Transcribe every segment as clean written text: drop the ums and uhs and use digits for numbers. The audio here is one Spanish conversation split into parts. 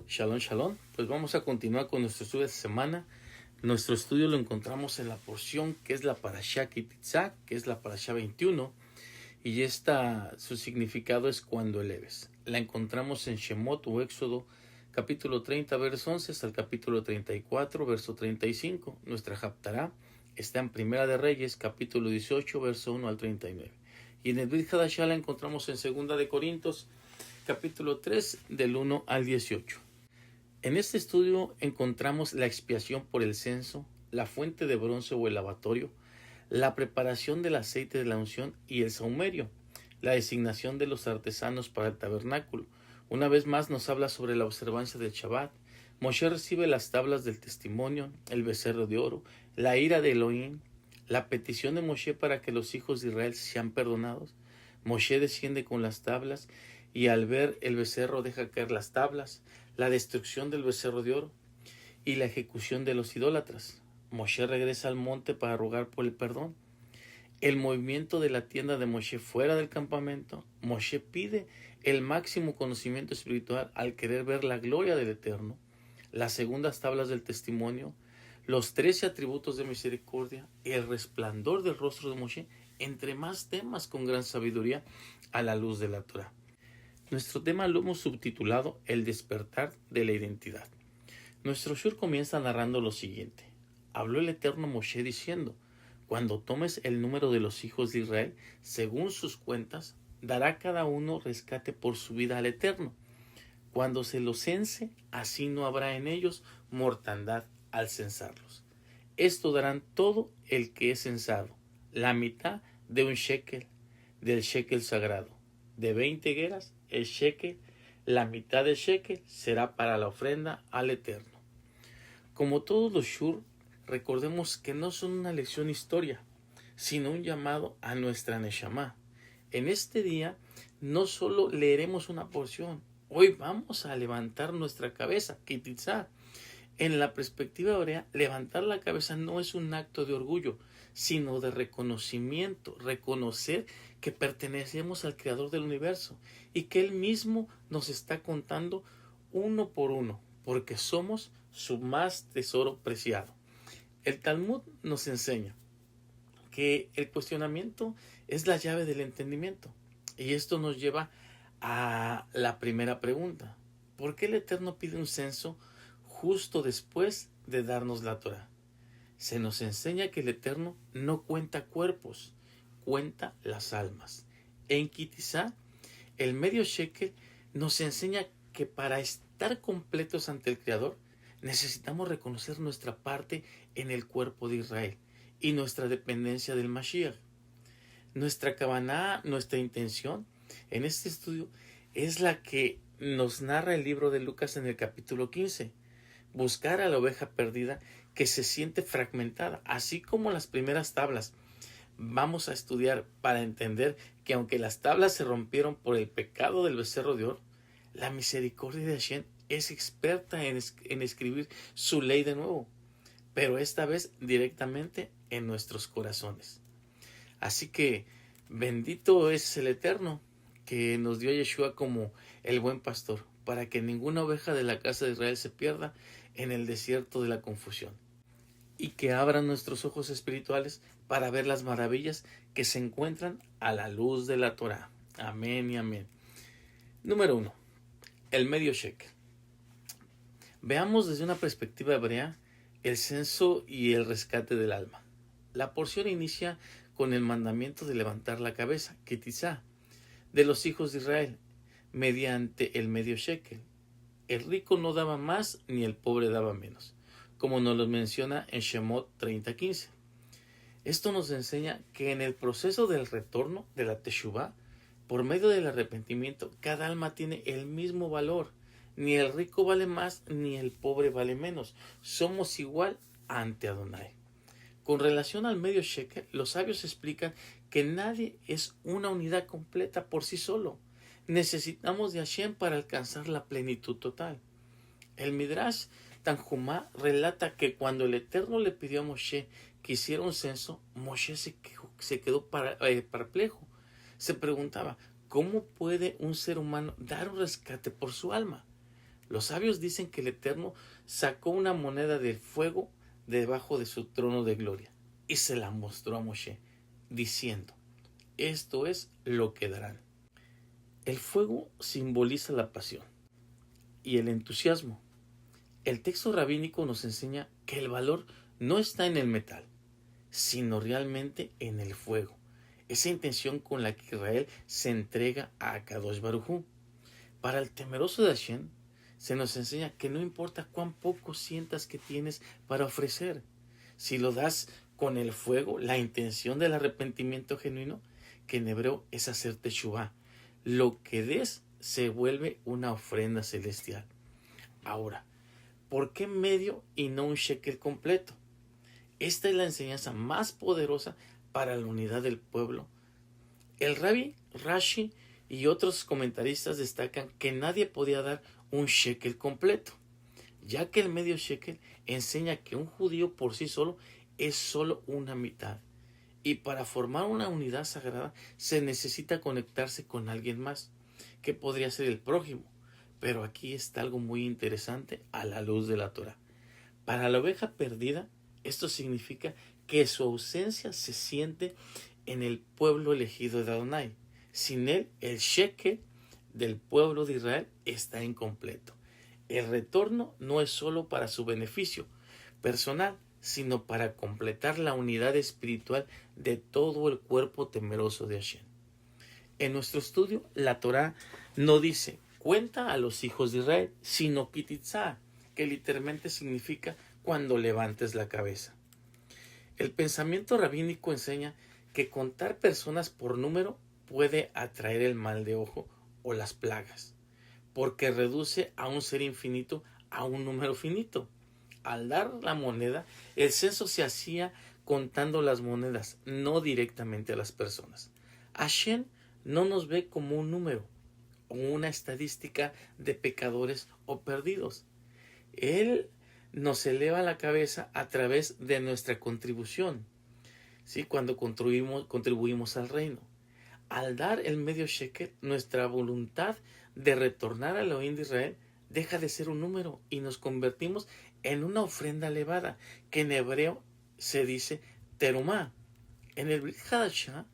Shalom, shalom. Pues vamos a continuar con nuestro estudio de esta semana. Nuestro estudio lo encontramos en la porción que es la Parashá Ki-Tisa, que es la Parashá 21. Y su significado es cuando eleves. La encontramos en Shemot o Éxodo, capítulo 30, verso 11, hasta el capítulo 34, verso 35. Nuestra Haftará está en Primera de Reyes, capítulo 18, verso 1 al 39. Y en el Brit Hadashah la encontramos en Segunda de Corintios, capítulo 3, del 1 al 18. En este estudio encontramos la expiación por el censo, la fuente de bronce o el lavatorio, la preparación del aceite de la unción y el saumerio, la designación de los artesanos para el tabernáculo. Una vez más nos habla sobre la observancia del Shabbat. Moshe recibe las tablas del testimonio, el becerro de oro, la ira de Elohim, la petición de Moshe para que los hijos de Israel sean perdonados. Moshe desciende con las tablas y al ver el becerro deja caer las tablas, la destrucción del becerro de oro y la ejecución de los idólatras. Moshe regresa al monte para rogar por el perdón. El movimiento de la tienda de Moshe fuera del campamento. Moshe pide el máximo conocimiento espiritual al querer ver la gloria del Eterno. Las segundas tablas del testimonio, los 13 atributos de misericordia, el resplandor del rostro de Moshe, entre más temas con gran sabiduría a la luz de la Torah. Nuestro tema lo hemos subtitulado El despertar de la identidad. Nuestro shur comienza narrando lo siguiente. Habló el Eterno a Moshe diciendo, cuando tomes el número de los hijos de Israel, según sus cuentas, dará cada uno rescate por su vida al Eterno. Cuando se los cense, así no habrá en ellos mortandad al censarlos. Esto darán todo el que es censado, la mitad de un shekel, del shekel sagrado. De 20 gueras, el shekel, la mitad del shekel, será para la ofrenda al Eterno. Como todos los shur, recordemos que no son una lección historia, sino un llamado a nuestra neshama. En este día, no solo leeremos una porción, hoy vamos a levantar nuestra cabeza, Ki-Tisa. En la perspectiva hebrea, levantar la cabeza no es un acto de orgullo, sino de reconocimiento, reconocer que pertenecemos al Creador del universo y que Él mismo nos está contando uno por uno, porque somos su más tesoro preciado. El Talmud nos enseña que el cuestionamiento es la llave del entendimiento, y esto nos lleva a la primera pregunta. ¿Por qué el Eterno pide un censo justo después de darnos la Torah? Se nos enseña que el Eterno no cuenta cuerpos, cuenta las almas. En Ki-Tisa, el medio shekel nos enseña que para estar completos ante el Creador, necesitamos reconocer nuestra parte en el cuerpo de Israel y nuestra dependencia del Mashiach. Nuestra kavaná, nuestra intención en este estudio es la que nos narra el libro de Lucas en el capítulo 15. Buscar a la oveja perdida que se siente fragmentada, así como las primeras tablas. Vamos a estudiar para entender que aunque las tablas se rompieron por el pecado del becerro de oro, la misericordia de Hashem es experta en escribir su ley de nuevo, pero esta vez directamente en nuestros corazones. Así que bendito es el Eterno que nos dio a Yeshua como el buen pastor, para que ninguna oveja de la casa de Israel se pierda en el desierto de la confusión, y que abran nuestros ojos espirituales para ver las maravillas que se encuentran a la luz de la Torah. Amén y amén. Número 1. El medio shekel. Veamos desde una perspectiva hebrea el censo y el rescate del alma. La porción inicia con el mandamiento de levantar la cabeza, Ki-Tisa, de los hijos de Israel, mediante el medio shekel. El rico no daba más ni el pobre daba menos, como nos lo menciona en Shemot 30:15. Esto nos enseña que en el proceso del retorno de la Teshuvah, por medio del arrepentimiento, cada alma tiene el mismo valor. Ni el rico vale más ni el pobre vale menos. Somos igual ante Adonai. Con relación al medio shekel, los sabios explican que nadie es una unidad completa por sí solo. Necesitamos de Hashem para alcanzar la plenitud total. El Midrash Tanjumá relata que cuando el Eterno le pidió a Moshe que hiciera un censo, Moshe se quedó perplejo. Se preguntaba, ¿cómo puede un ser humano dar un rescate por su alma? Los sabios dicen que el Eterno sacó una moneda del fuego debajo de su trono de gloria y se la mostró a Moshe, diciendo: esto es lo que darán. El fuego simboliza la pasión y el entusiasmo. El texto rabínico nos enseña que el valor no está en el metal, sino realmente en el fuego, esa intención con la que Israel se entrega a Kadosh Baruj Hu. Para el temeroso de Hashem, se nos enseña que no importa cuán poco sientas que tienes para ofrecer, si lo das con el fuego, la intención del arrepentimiento genuino, que en hebreo es hacer teshuvah, lo que des se vuelve una ofrenda celestial. Ahora, ¿por qué medio y no un shekel completo? Esta es la enseñanza más poderosa para la unidad del pueblo. El Rabbi Rashi y otros comentaristas destacan que nadie podía dar un shekel completo, ya que el medio shekel enseña que un judío por sí solo es solo una mitad, y para formar una unidad sagrada se necesita conectarse con alguien más, que podría ser el prójimo. Pero aquí está algo muy interesante a la luz de la Torah. Para la oveja perdida, esto significa que su ausencia se siente en el pueblo elegido de Adonai. Sin él, el shekel del pueblo de Israel está incompleto. El retorno no es solo para su beneficio personal, sino para completar la unidad espiritual de todo el cuerpo temeroso de Hashem. En nuestro estudio, la Torah no dice cuenta a los hijos de Israel, sino kititzá, que literalmente significa cuando levantes la cabeza. El pensamiento rabínico enseña que contar personas por número puede atraer el mal de ojo o las plagas, porque reduce a un ser infinito a un número finito. Al dar la moneda, el censo se hacía contando las monedas, no directamente a las personas. Hashem no nos ve como un número o una estadística de pecadores o perdidos. Él nos eleva la cabeza a través de nuestra contribución, ¿sí? Cuando contribuimos al reino. Al dar el medio shekel, nuestra voluntad de retornar al Elohim de Israel deja de ser un número y nos convertimos en una ofrenda elevada, que en hebreo se dice terumá. En el Brit Hadashah,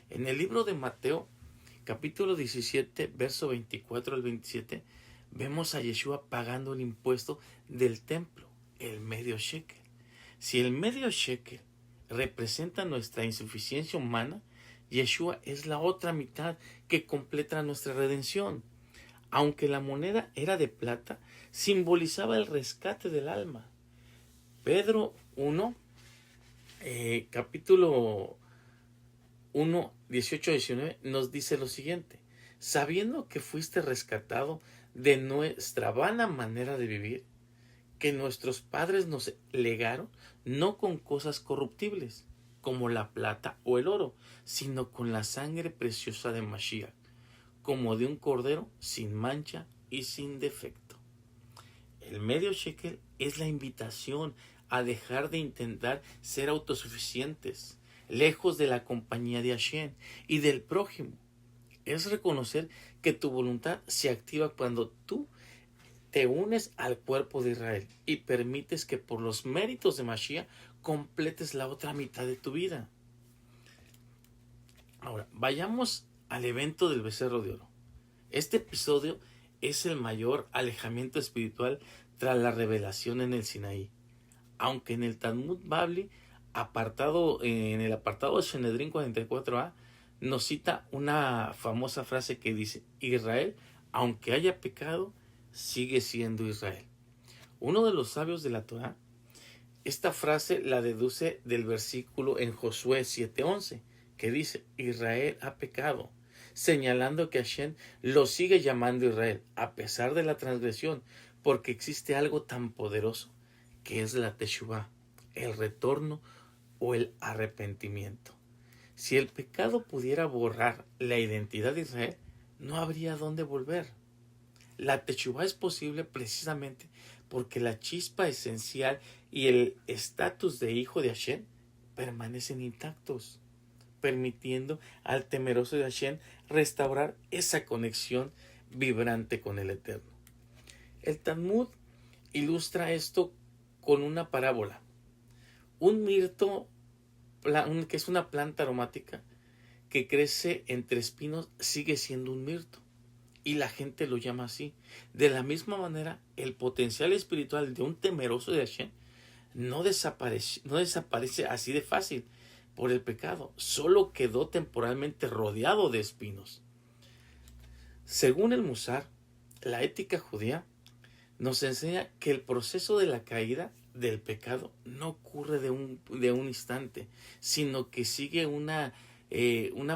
en el libro de Mateo, capítulo 17, verso 24 al 27, vemos a Yeshua pagando el impuesto del templo, el medio shekel. Si el medio shekel representa nuestra insuficiencia humana, Yeshua es la otra mitad que completa nuestra redención. Aunque la moneda era de plata, simbolizaba el rescate del alma. Pedro 1, capítulo 1, 18-19, nos dice lo siguiente: sabiendo que fuiste rescatado de nuestra vana manera de vivir, que nuestros padres nos legaron, no con cosas corruptibles, como la plata o el oro, sino con la sangre preciosa de Mashiach, como de un cordero sin mancha y sin defecto. El medio shekel es la invitación a dejar de intentar ser autosuficientes, lejos de la compañía de Hashem y del prójimo. Es reconocer que tu voluntad se activa cuando tú te unes al cuerpo de Israel y permites que por los méritos de Mashiach completes la otra mitad de tu vida. Ahora, vayamos al evento del becerro de oro. Este episodio es el mayor alejamiento espiritual tras la revelación en el Sinaí. Aunque en el Talmud Babli, en el apartado de Sanedrín 44a, nos cita una famosa frase que dice: Israel, aunque haya pecado, sigue siendo Israel. Uno de los sabios de la Torah, esta frase la deduce del versículo en Josué 7:11, que dice: Israel ha pecado, señalando que Hashem lo sigue llamando Israel a pesar de la transgresión, porque existe algo tan poderoso que es la teshuvah, el retorno o el arrepentimiento. Si el pecado pudiera borrar la identidad de Israel, no habría dónde volver. La teshuvah es posible precisamente porque la chispa esencial y el estatus de hijo de Hashem permanecen intactos, permitiendo al temeroso de Hashem restaurar esa conexión vibrante con el Eterno. El Talmud ilustra esto con una parábola. Un mirto, que es una planta aromática que crece entre espinos, sigue siendo un mirto. Y la gente lo llama así. De la misma manera, el potencial espiritual de un temeroso de Hashem no desaparece así de fácil por el pecado. Solo quedó temporalmente rodeado de espinos. Según el Musar, la ética judía nos enseña que el proceso de la caída del pecado no ocurre de un instante, sino que sigue una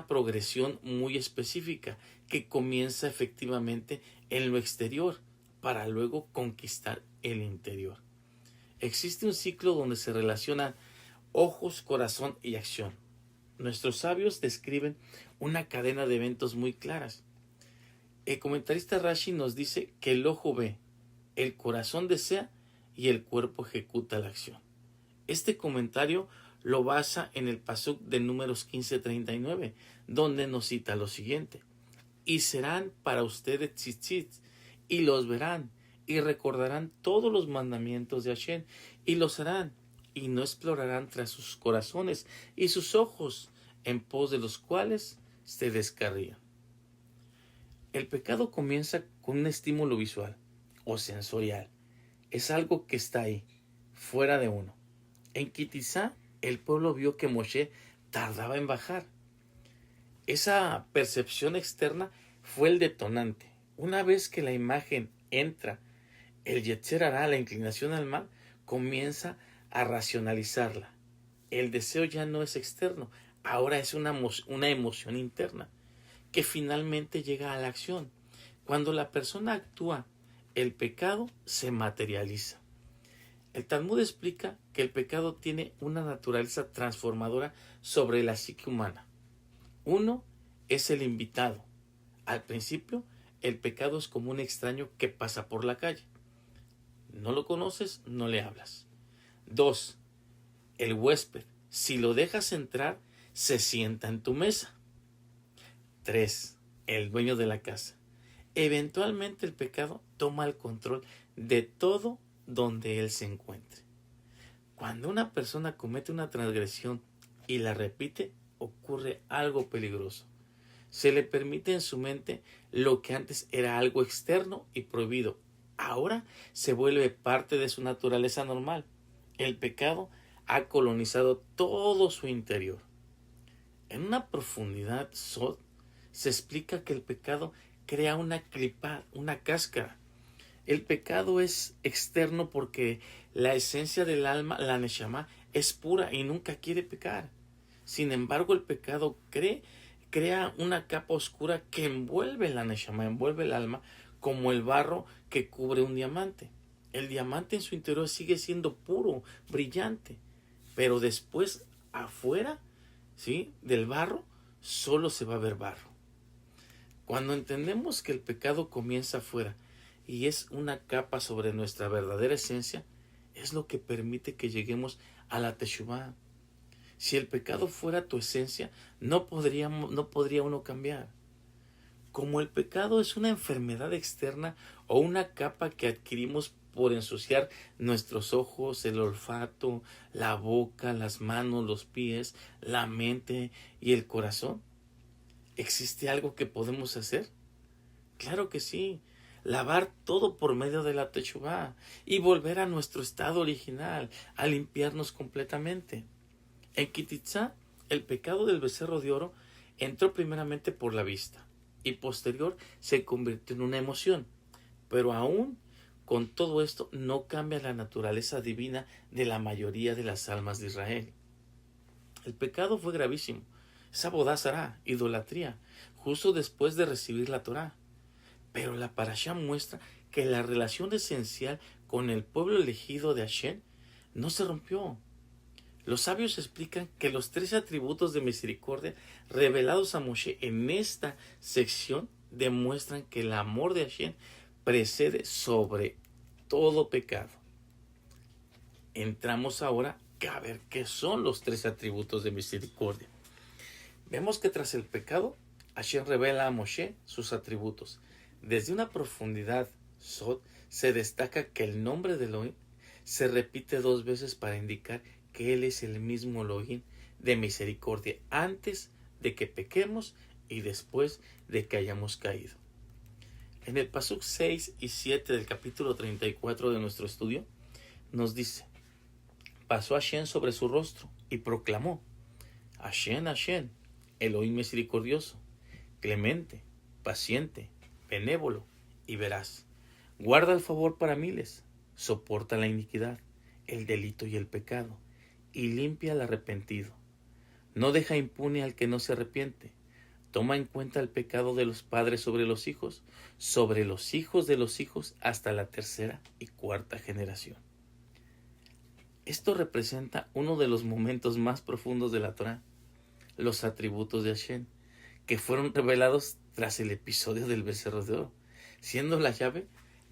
progresión muy específica que comienza efectivamente en lo exterior para luego conquistar el interior. Existe un ciclo donde se relacionan ojos, corazón y acción. Nuestros sabios describen una cadena de eventos muy claras. El comentarista Rashi nos dice que el ojo ve, el corazón desea y el cuerpo ejecuta la acción. Este comentario lo basa en el pasuk de Números 15:39, donde nos cita lo siguiente: y serán para ustedes tzitzit, y los verán, y recordarán todos los mandamientos de Hashem, y los harán, y no explorarán tras sus corazones y sus ojos, en pos de los cuales se descarrían. El pecado comienza con un estímulo visual o sensorial. Es algo que está ahí, fuera de uno. En Kitizá, el pueblo vio que Moshe tardaba en bajar. Esa percepción externa fue el detonante. Una vez que la imagen entra, el Yetzer Hará, la inclinación al mal, comienza a racionalizarla. El deseo ya no es externo, ahora es una emoción interna que finalmente llega a la acción. Cuando la persona actúa, el pecado se materializa. El Talmud explica que el pecado tiene una naturaleza transformadora sobre la psique humana. Uno es el invitado. Al principio, el pecado es como un extraño que pasa por la calle. No lo conoces, no le hablas. 2. El huésped. Si lo dejas entrar, se sienta en tu mesa. 3. El dueño de la casa. Eventualmente el pecado toma el control de todo donde él se encuentre. Cuando una persona comete una transgresión y la repite, ocurre algo peligroso. Se le permite en su mente lo que antes era algo externo y prohibido. Ahora se vuelve parte de su naturaleza normal. El pecado ha colonizado todo su interior. En una profundidad Sod se explica que el pecado crea una clipa, una cáscara. El pecado es externo porque la esencia del alma, la neshama, es pura y nunca quiere pecar. Sin embargo, el pecado crea una capa oscura que envuelve la neshama, envuelve el alma, como el barro que cubre un diamante. El diamante en su interior sigue siendo puro, brillante, pero después afuera, ¿sí?, del barro, solo se va a ver barro. Cuando entendemos que el pecado comienza afuera y es una capa sobre nuestra verdadera esencia, es lo que permite que lleguemos a la teshuvá. Si el pecado fuera tu esencia, no podría uno cambiar. Como el pecado es una enfermedad externa o una capa que adquirimos por ensuciar nuestros ojos, el olfato, la boca, las manos, los pies, la mente y el corazón, ¿existe algo que podemos hacer? Claro que sí. Lavar todo por medio de la teshuvá y volver a nuestro estado original, a limpiarnos completamente. En Kitizá, el pecado del becerro de oro entró primeramente por la vista y posterior se convirtió en una emoción. Pero aún con todo esto no cambia la naturaleza divina de la mayoría de las almas de Israel. El pecado fue gravísimo. Es abodazará, idolatría, justo después de recibir la Torá. Pero la parashá muestra que la relación esencial con el pueblo elegido de Hashem no se rompió. Los sabios explican que los 3 atributos de misericordia revelados a Moshe en esta sección demuestran que el amor de Hashem precede sobre todo pecado. Entramos ahora a ver qué son los 3 atributos de misericordia. Vemos que tras el pecado, Hashem revela a Moshe sus atributos. Desde una profundidad Sod se destaca que el nombre de Elohim se repite 2 veces para indicar que Él es el mismo Elohim de misericordia antes de que pequemos y después de que hayamos caído. En el pasuk 6 y 7 del capítulo 34 de nuestro estudio nos dice: pasó Hashem sobre su rostro y proclamó: Hashem, Hashem, Elohim misericordioso, clemente, paciente, benévolo y veraz. Guarda el favor para miles, soporta la iniquidad, el delito y el pecado, y limpia al arrepentido. No deja impune al que no se arrepiente. Toma en cuenta el pecado de los padres sobre los hijos de los hijos hasta la 3ª y 4ª generación. Esto representa uno de los momentos más profundos de la Torá, los atributos de Hashem, que fueron revelados tras el episodio del becerro de oro, siendo la llave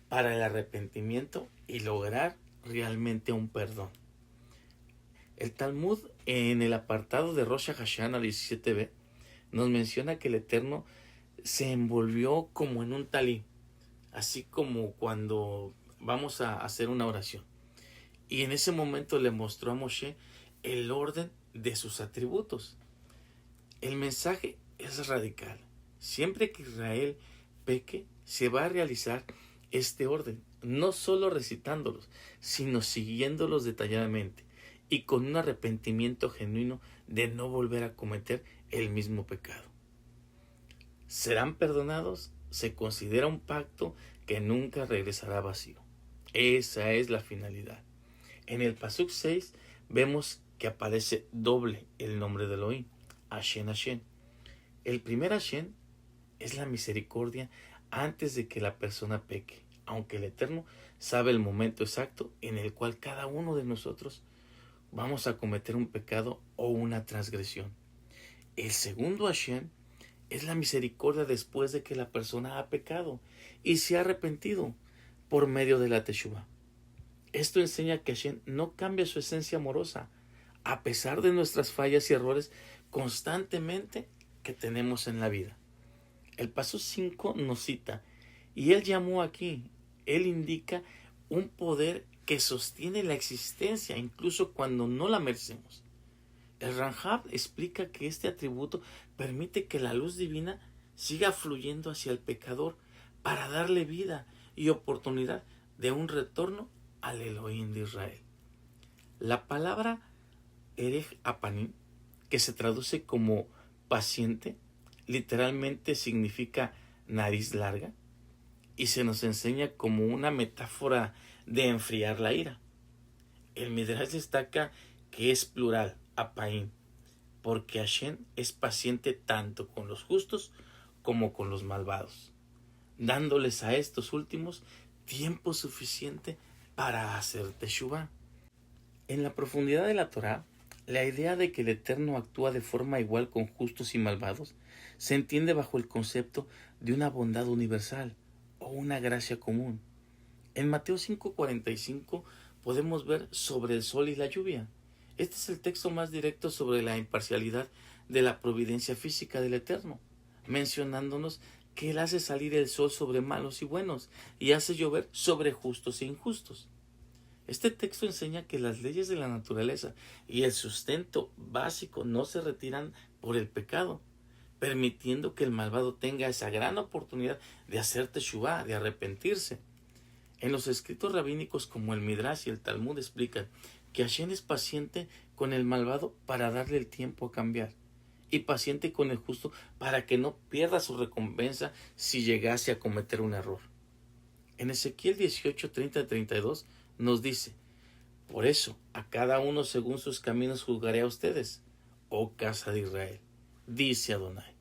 para el arrepentimiento y lograr realmente un perdón. El Talmud, en el apartado de Rosh Hashanah 17b, nos menciona que el Eterno se envolvió como en un talí, así como cuando vamos a hacer una oración. Y en ese momento le mostró a Moshe el orden de sus atributos. El mensaje es radical. Siempre que Israel peque, se va a realizar este orden, no solo recitándolos, sino siguiéndolos detalladamente y con un arrepentimiento genuino de no volver a cometer el mismo pecado. Serán perdonados, se considera un pacto que nunca regresará vacío. Esa es la finalidad. En el pasuk 6 vemos que aparece doble el nombre de Elohim, Hashem, Hashem. El primer Hashem es la misericordia antes de que la persona peque, aunque el Eterno sabe el momento exacto en el cual cada uno de nosotros vamos a cometer un pecado o una transgresión. El segundo Hashem es la misericordia después de que la persona ha pecado y se ha arrepentido por medio de la Teshuvah. Esto enseña que Hashem no cambia su esencia amorosa, a pesar de nuestras fallas y errores constantemente que tenemos en la vida. El paso 5 nos cita: y Él llamó aquí. Él indica un poder que sostiene la existencia incluso cuando no la merecemos. El Ranjab explica que este atributo permite que la luz divina siga fluyendo hacia el pecador para darle vida y oportunidad de un retorno al Elohim de Israel. La palabra Erech Apanim, que se traduce como paciente, literalmente significa nariz larga y se nos enseña como una metáfora de enfriar la ira. El Midrash destaca que es plural, Apaim, porque Hashem es paciente tanto con los justos como con los malvados, dándoles a estos últimos tiempo suficiente para hacer Teshuvah. En la profundidad de la Torá, la idea de que el Eterno actúa de forma igual con justos y malvados se entiende bajo el concepto de una bondad universal o una gracia común. En Mateo 5:45 podemos ver sobre el sol y la lluvia. Este es el texto más directo sobre la imparcialidad de la providencia física del Eterno, mencionándonos que Él hace salir el sol sobre malos y buenos y hace llover sobre justos e injustos. Este texto enseña que las leyes de la naturaleza y el sustento básico no se retiran por el pecado, permitiendo que el malvado tenga esa gran oportunidad de hacer teshuvá, de arrepentirse. En los escritos rabínicos como el Midrash y el Talmud explican que Hashem es paciente con el malvado para darle el tiempo a cambiar, y paciente con el justo para que no pierda su recompensa si llegase a cometer un error. En Ezequiel 18:30-32 nos dice: por eso a cada uno según sus caminos juzgaré a ustedes, oh casa de Israel, dice Adonai,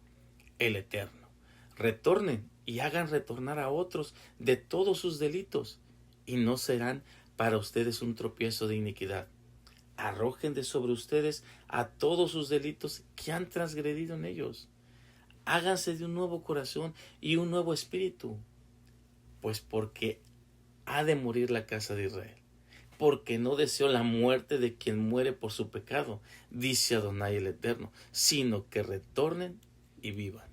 el Eterno. Retornen y hagan retornar a otros de todos sus delitos, y no serán para ustedes un tropiezo de iniquidad. Arrojen de sobre ustedes a todos sus delitos que han transgredido en ellos. Háganse de un nuevo corazón y un nuevo espíritu, pues porque ha de morir la casa de Israel, porque no deseo la muerte de quien muere por su pecado, dice Adonai el Eterno, sino que retornen y vivan.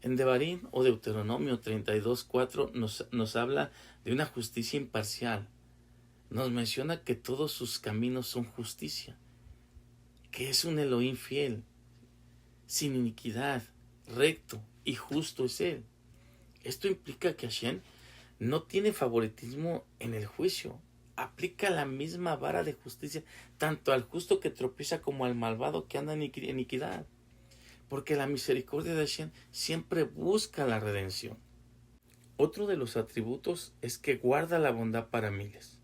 En Devarim o Deuteronomio 32:4 nos habla de una justicia imparcial. Nos menciona que todos sus caminos son justicia, que es un Elohim fiel, sin iniquidad, recto y justo es Él. Esto implica que Hashem no tiene favoritismo en el juicio. Aplica la misma vara de justicia tanto al justo que tropieza como al malvado que anda en iniquidad. Porque la misericordia de Hashem siempre busca la redención. Otro de los atributos es que guarda la bondad para miles.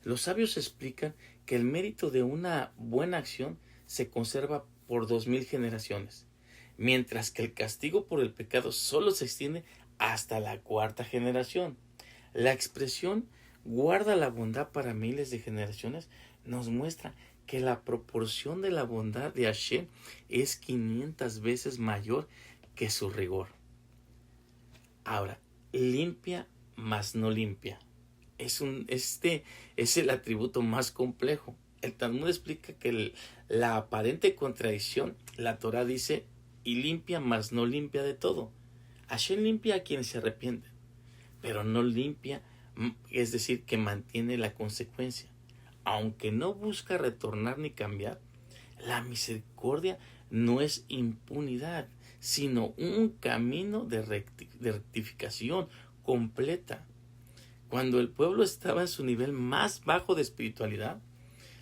Los sabios explican que el mérito de una buena acción se conserva por 2000 generaciones, mientras que el castigo por el pecado solo se extiende hasta la cuarta generación. La expresión guarda la bondad para miles de generaciones nos muestra que la proporción de la bondad de Hashem es 500 veces mayor que su rigor. Ahora, limpia mas no limpia. Este es el atributo más complejo. El Talmud explica que la aparente contradicción, la Torah dice, y limpia mas no limpia de todo. Hashem limpia a quienes se arrepienten, pero no limpia, es decir, que mantiene la consecuencia. Aunque no busca retornar ni cambiar, la misericordia no es impunidad, sino un camino de rectificación completa. Cuando el pueblo estaba en su nivel más bajo de espiritualidad,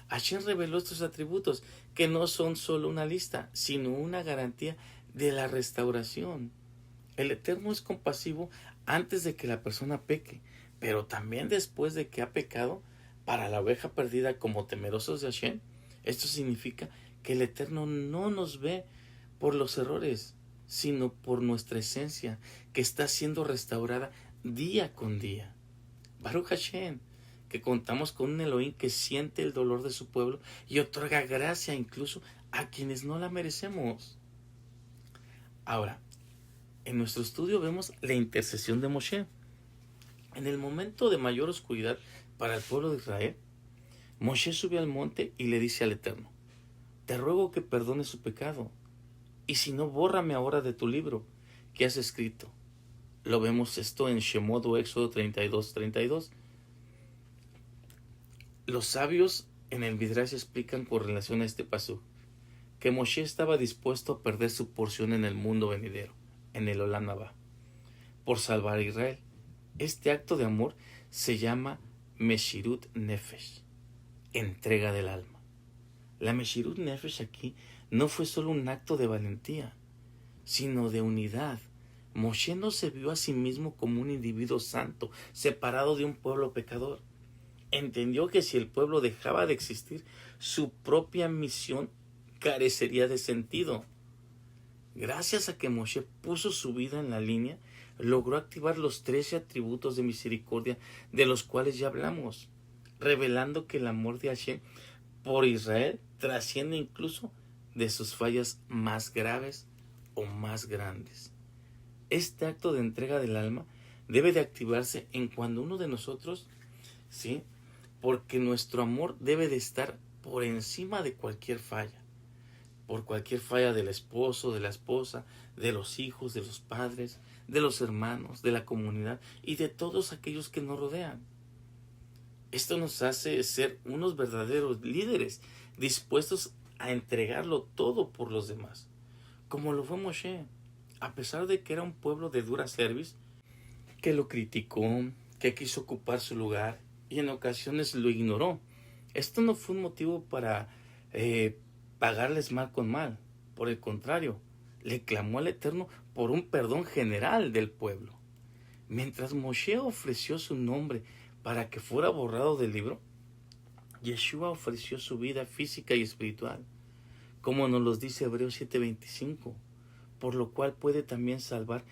Hashem reveló estos atributos que no son solo una lista, sino una garantía de la restauración. El Eterno es compasivo antes de que la persona peque, pero también después de que ha pecado. Para la oveja perdida como temerosos de Hashem, esto significa que el Eterno no nos ve por los errores, sino por nuestra esencia, que está siendo restaurada día con día. Baruch Hashem, que contamos con un Elohim que siente el dolor de su pueblo y otorga gracia incluso a quienes no la merecemos. Ahora, en nuestro estudio vemos la intercesión de Moshe. En el momento de mayor oscuridad para el pueblo de Israel, Moshe sube al monte y le dice al Eterno: te ruego que perdones su pecado, y si no, bórrame ahora de tu libro que has escrito. Lo vemos esto en Shemot o Éxodo 32:32. Los sabios en el Midrash explican con relación a este pasú que Moshe estaba dispuesto a perder su porción en el mundo venidero, en el Olam Haba, por salvar a Israel. Este acto de amor se llama Meshirut Nefesh, entrega del alma. La Meshirut Nefesh aquí no fue solo un acto de valentía, sino de unidad. Moshe no se vio a sí mismo como un individuo santo, separado de un pueblo pecador. Entendió que si el pueblo dejaba de existir, su propia misión carecería de sentido. Gracias a que Moshe puso su vida en la línea, logró activar los 13 atributos de misericordia de los cuales ya hablamos, revelando que el amor de Hashem por Israel trasciende incluso de sus fallas más graves o más grandes. Este acto de entrega del alma debe de activarse en cuando uno de nosotros, ¿sí? Porque nuestro amor debe de estar por encima de cualquier falla. Por cualquier falla del esposo, de la esposa, de los hijos, de los padres, de los hermanos, de la comunidad y de todos aquellos que nos rodean. Esto nos hace ser unos verdaderos líderes, dispuestos a entregarlo todo por los demás, como lo fue Moshe, a pesar de que era un pueblo de dura cerviz, que lo criticó, que quiso ocupar su lugar y en ocasiones lo ignoró. Esto no fue un motivo para pagarles mal con mal. Por el contrario, le clamó al Eterno por un perdón general del pueblo. Mientras Moshe ofreció su nombre para que fuera borrado del libro, Yeshua ofreció su vida física y espiritual, como nos los dice Hebreos 7:25, por lo cual puede también salvar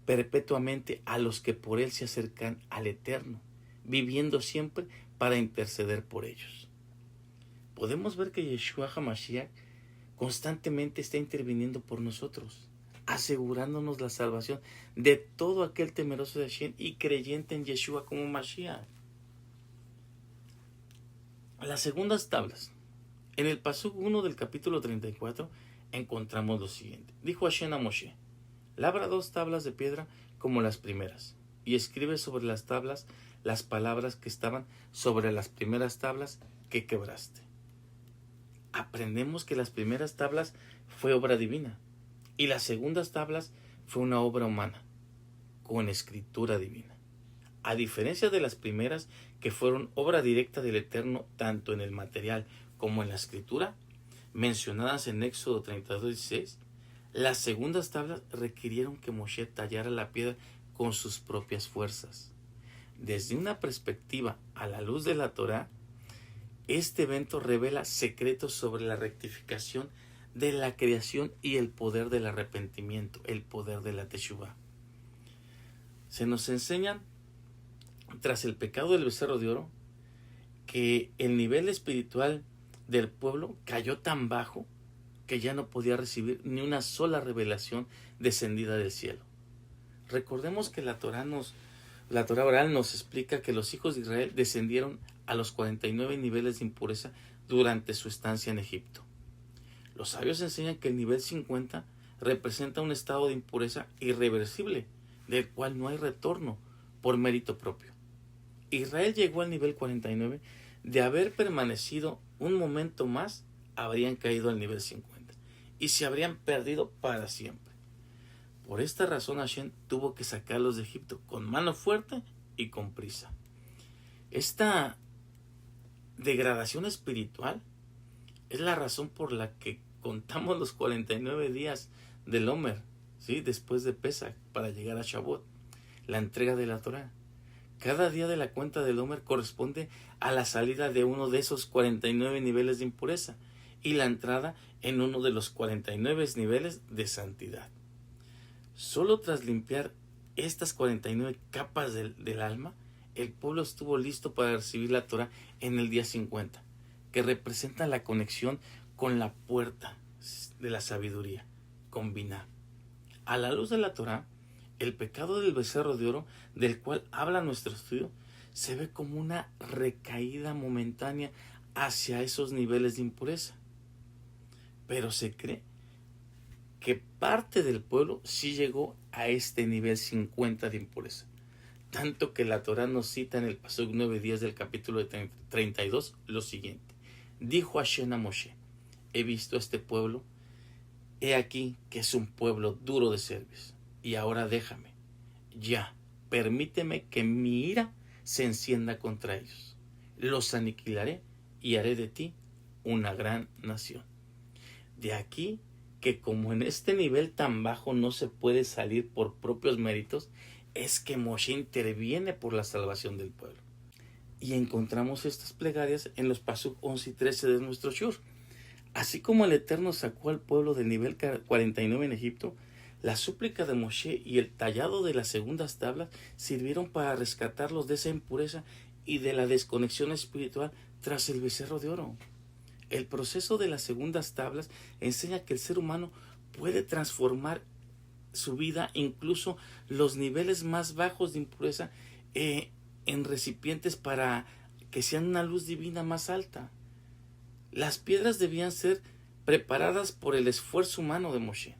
perpetuamente a los que por él se acercan al Eterno, viviendo siempre para interceder por ellos. Podemos ver que Yeshua HaMashiach constantemente está interviniendo por nosotros, asegurándonos la salvación de todo aquel temeroso de Hashem y creyente en Yeshua como Mashiach. Las segundas tablas. En el pasuk 1 del capítulo 34 encontramos lo siguiente. Dijo Hashem a Moshe: Labra 2 tablas de piedra como las primeras, y escribe sobre las tablas las palabras que estaban sobre las primeras tablas que quebraste. Aprendemos que las primeras tablas fue obra divina, y las segundas tablas fue una obra humana, con escritura divina. A diferencia de las primeras, que fueron obra directa del Eterno tanto en el material como en la escritura, mencionadas en Éxodo 32:16, las segundas tablas requirieron que Moshe tallara la piedra con sus propias fuerzas. Desde una perspectiva a la luz de la Torá, este evento revela secretos sobre la rectificación de la creación y el poder del arrepentimiento, el poder de la Teshuvá. Se nos enseñan, tras el pecado del becerro de oro, que el nivel espiritual del pueblo cayó tan bajo que ya no podía recibir ni una sola revelación descendida del cielo. Recordemos que la Torá oral nos explica que los hijos de Israel descendieron a los 49 niveles de impureza durante su estancia en Egipto. Los sabios enseñan que el nivel 50 representa un estado de impureza irreversible, del cual no hay retorno por mérito propio. Israel llegó al nivel 49, de haber permanecido un momento más, habrían caído al nivel 50 y se habrían perdido para siempre. Por esta razón Hashem tuvo que sacarlos de Egipto con mano fuerte y con prisa. Esta degradación espiritual es la razón por la que contamos los 49 días del Omer, ¿sí? Después de Pesach, para llegar a Shavuot, la entrega de la Torá. Cada día de la cuenta del Omer corresponde a la salida de uno de esos 49 niveles de impureza y la entrada en uno de los 49 niveles de santidad. Solo tras limpiar estas 49 capas del alma, el pueblo estuvo listo para recibir la Torá en el día 50, que representa la conexión con la puerta de la sabiduría, con Binah. A la luz de la Torá, el pecado del becerro de oro, del cual habla nuestro estudio, se ve como una recaída momentánea hacia esos niveles de impureza. Pero se cree que parte del pueblo sí llegó a este nivel 50 de impureza. Tanto que la Torá nos cita en el Pasuk 9:10 del capítulo 32 lo siguiente. Dijo Hashem a Moshe: he visto a este pueblo, he aquí que es un pueblo duro de cerviz. Y ahora déjame, ya, permíteme que mi ira se encienda contra ellos. Los aniquilaré y haré de ti una gran nación. De aquí que como en este nivel tan bajo no se puede salir por propios méritos, es que Moshe interviene por la salvación del pueblo. Y encontramos estas plegarias en los Pasuk 11 y 13 de nuestro Shur. Así como el Eterno sacó al pueblo del nivel 49 en Egipto, la súplica de Moshe y el tallado de las segundas tablas sirvieron para rescatarlos de esa impureza y de la desconexión espiritual tras el becerro de oro. El proceso de las segundas tablas enseña que el ser humano puede transformar su vida, incluso los niveles más bajos de impureza, en recipientes para que sean una luz divina más alta. Las piedras debían ser preparadas por el esfuerzo humano de Moshe.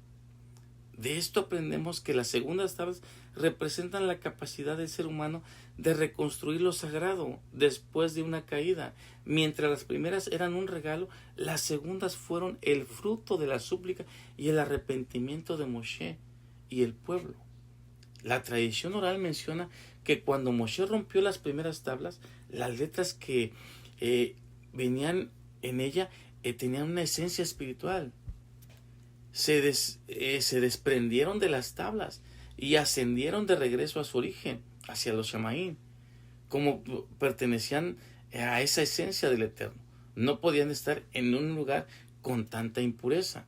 De esto aprendemos que las segundas tablas representan la capacidad del ser humano de reconstruir lo sagrado después de una caída. Mientras las primeras eran un regalo, las segundas fueron el fruto de la súplica y el arrepentimiento de Moshe y el pueblo. La tradición oral menciona que cuando Moshe rompió las primeras tablas, las letras que venían en ella tenían una esencia espiritual. Se desprendieron de las tablas y ascendieron de regreso a su origen, hacia los Shamaín, como pertenecían a esa esencia del Eterno. No podían estar en un lugar con tanta impureza.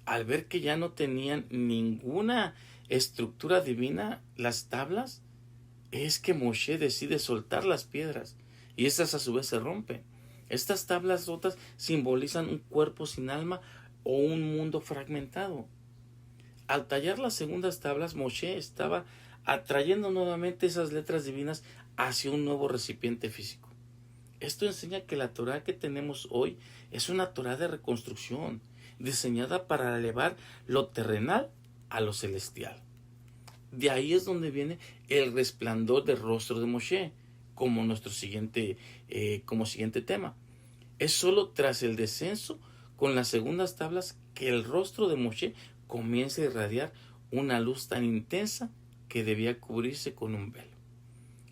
Al ver que ya no tenían ninguna estructura divina las tablas, es que Moshe decide soltar las piedras y estas a su vez se rompen. Estas tablas rotas simbolizan un cuerpo sin alma o un mundo fragmentado. Al tallar las segundas tablas, Moshe estaba atrayendo nuevamente esas letras divinas hacia un nuevo recipiente físico. Esto enseña que la Torá que tenemos hoy es una Torá de reconstrucción, diseñada para elevar lo terrenal a lo celestial. De ahí es donde viene el resplandor del rostro de Moshe, como nuestro siguiente tema. Es solo tras el descenso con las segundas tablas que el rostro de Moshe comienza a irradiar una luz tan intensa que debía cubrirse con un velo.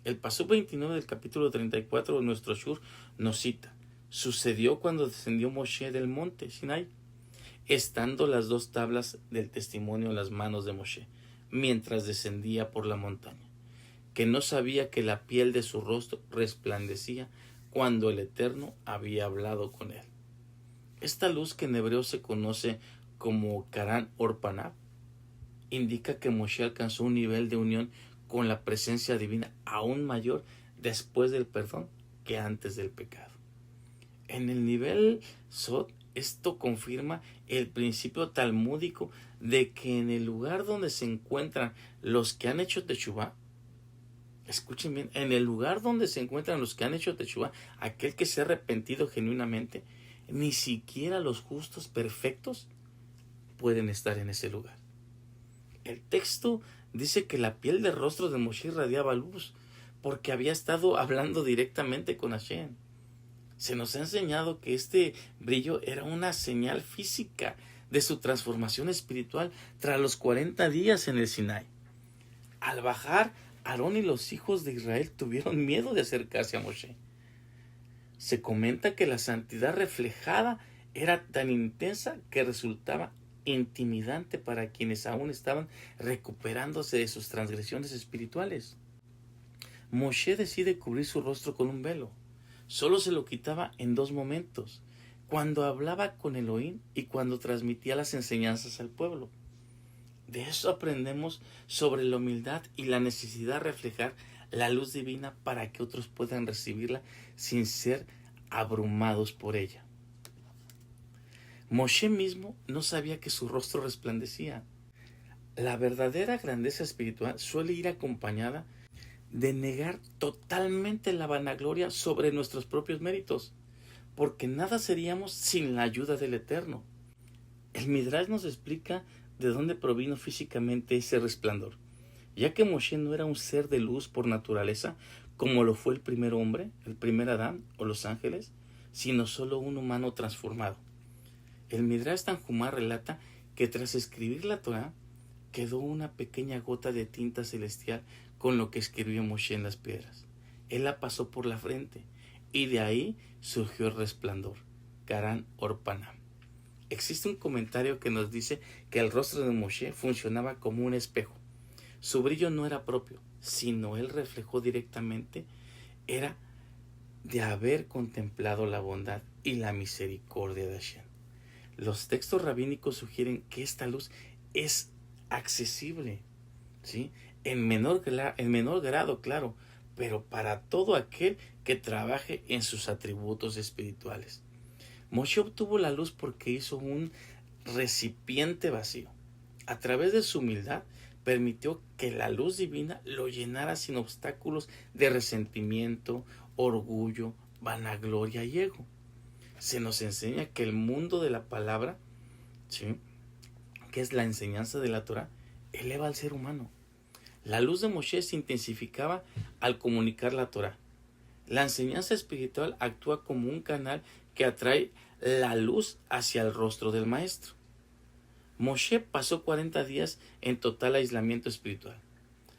El pasú 29 del capítulo 34 de nuestro Shur nos cita: sucedió cuando descendió Moshe del monte Sinai, estando las dos tablas del testimonio en las manos de Moshe, mientras descendía por la montaña, que no sabía que la piel de su rostro resplandecía cuando el Eterno había hablado con él. Esta luz, que en hebreo se conoce como Karan Orpanab, indica que Moshe alcanzó un nivel de unión con la presencia divina aún mayor después del perdón que antes del pecado. En el nivel Sod, esto confirma el principio talmúdico de que en el lugar donde se encuentran los que han hecho Teshuvá, escuchen bien, en el lugar donde se encuentran los que han hecho Teshuvá, aquel que se ha arrepentido genuinamente, ni siquiera los justos perfectos pueden estar en ese lugar. El texto dice que la piel del rostro de Moshe irradiaba luz porque había estado hablando directamente con Hashem. Se nos ha enseñado que este brillo era una señal física de su transformación espiritual tras los 40 días en el Sinai. Al bajar, Aarón y los hijos de Israel tuvieron miedo de acercarse a Moshe. Se comenta que la santidad reflejada era tan intensa que resultaba intimidante para quienes aún estaban recuperándose de sus transgresiones espirituales. Moshe decide cubrir su rostro con un velo. Solo se lo quitaba en dos momentos: cuando hablaba con Elohim y cuando transmitía las enseñanzas al pueblo. De eso aprendemos sobre la humildad y la necesidad de reflejar la luz divina para que otros puedan recibirla sin ser abrumados por ella. Moshe mismo no sabía que su rostro resplandecía. La verdadera grandeza espiritual suele ir acompañada de negar totalmente la vanagloria sobre nuestros propios méritos, porque nada seríamos sin la ayuda del Eterno. El Midrash nos explica de dónde provino físicamente ese resplandor, ya que Moshe no era un ser de luz por naturaleza, como lo fue el primer hombre, el primer Adán o los ángeles, sino solo un humano transformado. El Midrash Tanjumá relata que tras escribir la Torá, quedó una pequeña gota de tinta celestial con lo que escribió Moshe en las piedras. Él la pasó por la frente y de ahí surgió el resplandor, Karan Orpanam. Existe un comentario que nos dice que el rostro de Moshe funcionaba como un espejo. Su brillo no era propio, sino él reflejó directamente, era de haber contemplado la bondad y la misericordia de Hashem. Los textos rabínicos sugieren que esta luz es accesible, ¿sí? En menor grado, claro, pero para todo aquel que trabaje en sus atributos espirituales. Moshe obtuvo la luz porque hizo un recipiente vacío. A través de su humildad, permitió que la luz divina lo llenara sin obstáculos de resentimiento, orgullo, vanagloria y ego. Se nos enseña que el mundo de la palabra, ¿sí?, que es la enseñanza de la Torah, eleva al ser humano. La luz de Moshe se intensificaba al comunicar la Torah. La enseñanza espiritual actúa como un canal que atrae la luz hacia el rostro del maestro. Moshe pasó 40 días en total aislamiento espiritual.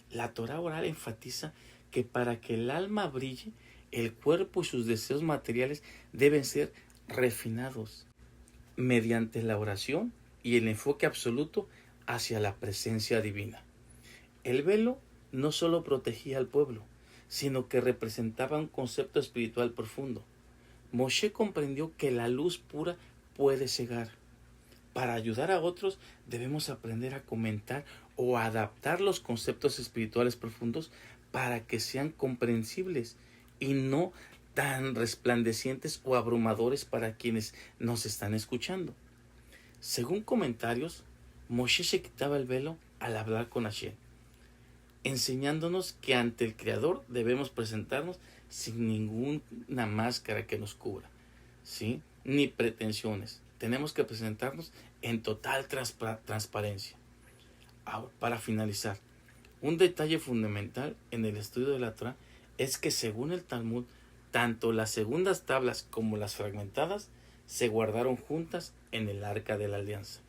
La Torah oral enfatiza que para que el alma brille, el cuerpo y sus deseos materiales deben ser refinados mediante la oración y el enfoque absoluto hacia la presencia divina. El velo no solo protegía al pueblo, sino que representaba un concepto espiritual profundo. Moshe comprendió que la luz pura puede cegar. Para ayudar a otros debemos aprender a comentar o adaptar los conceptos espirituales profundos para que sean comprensibles y no tan resplandecientes o abrumadores para quienes nos están escuchando. Según comentarios, Moshe se quitaba el velo al hablar con Hashem, enseñándonos que ante el Creador debemos presentarnos sin ninguna máscara que nos cubra, ¿sí?, ni pretensiones. Tenemos que presentarnos en total transparencia. Ahora, para finalizar, un detalle fundamental en el estudio de la Torah es que según el Talmud, tanto las segundas tablas como las fragmentadas se guardaron juntas en el arca de la alianza.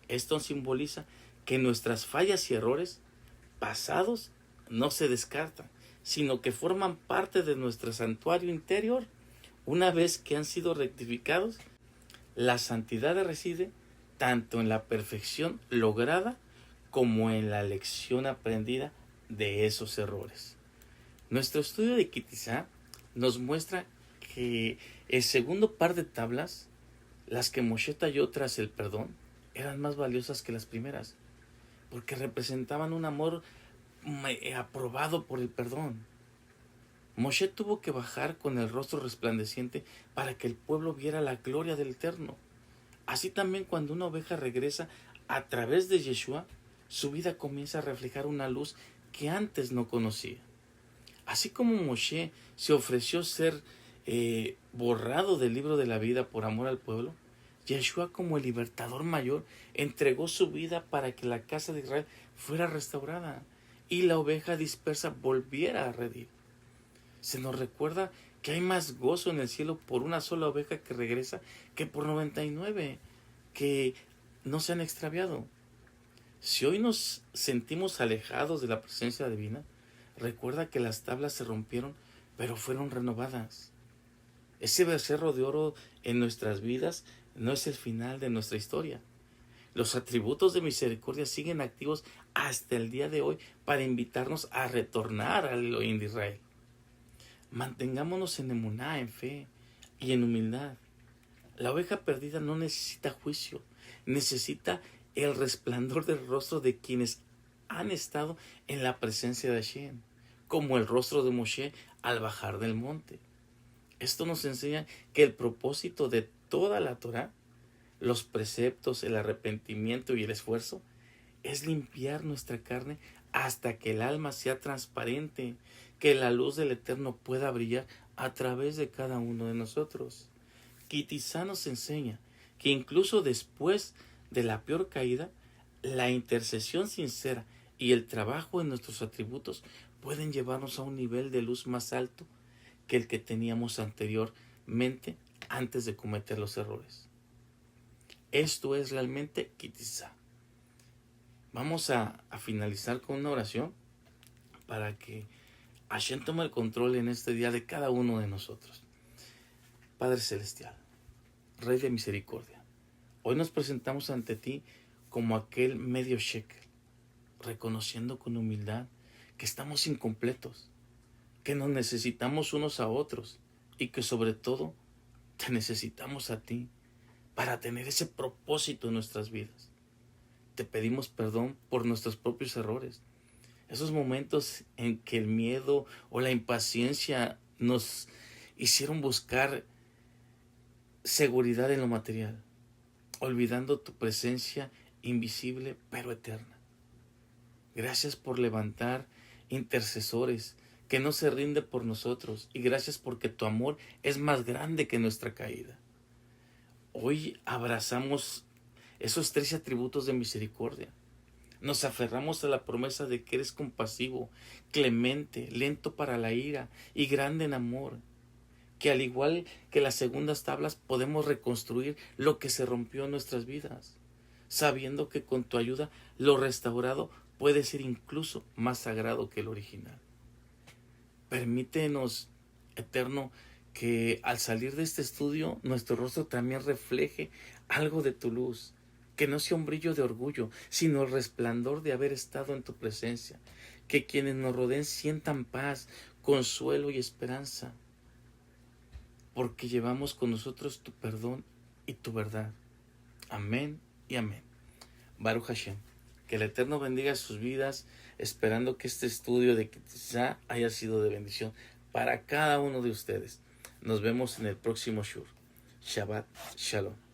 Esto simboliza que nuestras fallas y errores pasados no se descartan, sino que forman parte de nuestro santuario interior. Una vez que han sido rectificados, la santidad reside tanto en la perfección lograda como en la lección aprendida de esos errores. Nuestro estudio de Kitizá nos muestra que el segundo par de tablas, las que Moshe talló tras el perdón, eran más valiosas que las primeras, porque representaban un amor aprobado por el perdón. Moshe tuvo que bajar con el rostro resplandeciente para que el pueblo viera la gloria del Eterno. Así también cuando una oveja regresa a través de Yeshua, su vida comienza a reflejar una luz que antes no conocía. Así como Moshe se ofreció ser borrado del libro de la vida por amor al pueblo, Yeshua, como el libertador mayor, entregó su vida para que la casa de Israel fuera restaurada y la oveja dispersa volviera a redil. Se nos recuerda que hay más gozo en el cielo por una sola oveja que regresa que por 99 que no se han extraviado. Si hoy nos sentimos alejados de la presencia divina, recuerda que las tablas se rompieron, pero fueron renovadas. Ese becerro de oro en nuestras vidas no es el final de nuestra historia. Los atributos de misericordia siguen activos hasta el día de hoy para invitarnos a retornar al Elohim de Israel. Mantengámonos en emuná, en fe y en humildad. La oveja perdida no necesita juicio, necesita el resplandor del rostro de quienes han estado en la presencia de Hashem, como el rostro de Moshe al bajar del monte. Esto nos enseña que el propósito de toda la Torah, los preceptos, el arrepentimiento y el esfuerzo, es limpiar nuestra carne hasta que el alma sea transparente, que la luz del Eterno pueda brillar a través de cada uno de nosotros. Kitizá nos enseña que incluso después de la peor caída, la intercesión sincera y el trabajo en nuestros atributos pueden llevarnos a un nivel de luz más alto que el que teníamos anteriormente antes de cometer los errores. Esto es realmente Kitizá. Vamos a finalizar con una oración para que Hashem tome el control en este día de cada uno de nosotros. Padre Celestial, Rey de Misericordia, hoy nos presentamos ante ti como aquel medio shekel, reconociendo con humildad que estamos incompletos, que nos necesitamos unos a otros y que sobre todo te necesitamos a ti para tener ese propósito en nuestras vidas. Te pedimos perdón por nuestros propios errores, esos momentos en que el miedo o la impaciencia nos hicieron buscar seguridad en lo material, olvidando tu presencia invisible pero eterna. Gracias por levantar intercesores que no se rinden por nosotros, y gracias porque tu amor es más grande que nuestra caída. Hoy abrazamos esos 13 atributos de misericordia. Nos aferramos a la promesa de que eres compasivo, clemente, lento para la ira y grande en amor. Que al igual que las segundas tablas podemos reconstruir lo que se rompió en nuestras vidas, sabiendo que con tu ayuda lo restaurado puede ser incluso más sagrado que el original. Permítenos, Eterno, que al salir de este estudio nuestro rostro también refleje algo de tu luz, que no sea un brillo de orgullo, sino el resplandor de haber estado en tu presencia, que quienes nos rodeen sientan paz, consuelo y esperanza, porque llevamos con nosotros tu perdón y tu verdad. Amén y amén. Baruch Hashem. Que el Eterno bendiga sus vidas, esperando que este estudio de Kitizá haya sido de bendición para cada uno de ustedes. Nos vemos en el próximo Shur. Shabbat Shalom.